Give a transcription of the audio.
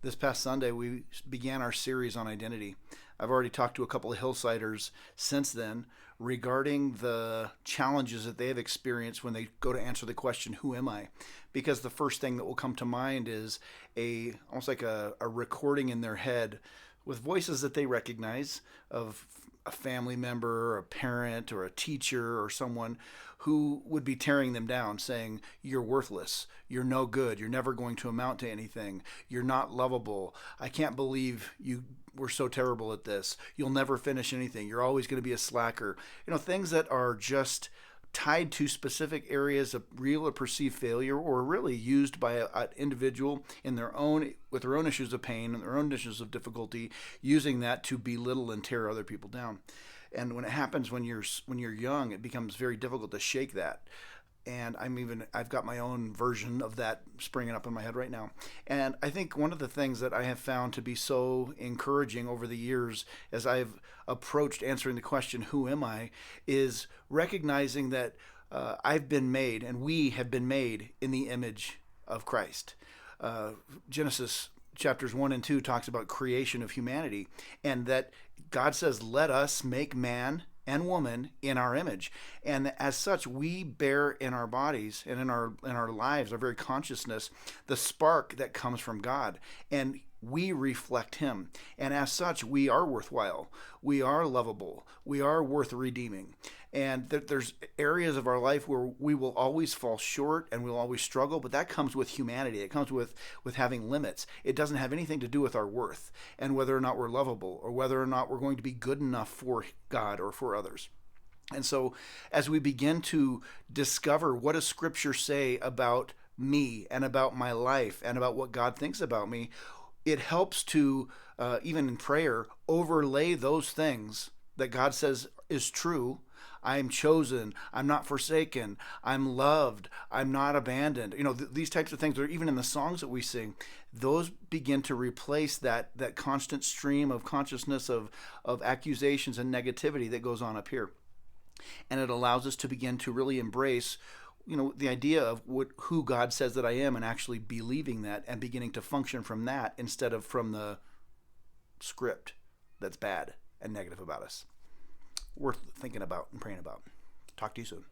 This past Sunday, we began our series on identity. I've already talked to a couple of Hillsiders since then regarding the challenges that they have experienced when they go to answer the question, "Who am I?" Because the first thing that will come to mind is almost like a recording in their head with voices that they recognize of a family member, or a parent, or a teacher, or someone who would be tearing them down, saying, "You're worthless. You're no good. You're never going to amount to anything. You're not lovable. I can't believe you were so terrible at this. You'll never finish anything. You're always going to be a slacker." Things that are just tied to specific areas of real or perceived failure, or really used by an individual in their own with their own issues of pain and their own issues of difficulty, using that to belittle and tear other people down. And when it happens when you're young, it becomes very difficult to shake that. And I've got my own version of that springing up in my head right now. And I think one of the things that I have found to be so encouraging over the years as I've approached answering the question, "Who am I?" is recognizing that I've been made, and we have been made in the image of Christ. Genesis chapters 1 and 2 talks about creation of humanity, and that God says, "Let us make man and woman in our image." And as such, we bear in our bodies and in our lives, our very consciousness, the spark that comes from God. And we reflect him. And as such, we are worthwhile. We are lovable. We are worth redeeming. And there's areas of our life where we will always fall short and we'll always struggle, but that comes with humanity. It comes with having limits. It doesn't have anything to do with our worth and whether or not we're lovable or whether or not we're going to be good enough for God or for others. And so as we begin to discover what does Scripture say about me and about my life and about what God thinks about me, it helps to, even in prayer, overlay those things that God says is true. I'm chosen. I'm not forsaken. I'm loved. I'm not abandoned. These types of things, or even in the songs that we sing, those begin to replace that constant stream of consciousness of accusations and negativity that goes on up here. And it allows us to begin to really embrace the idea of who God says that I am, and actually believing that and beginning to function from that instead of from the script that's bad and negative about us. Worth thinking about and praying about. Talk to you soon.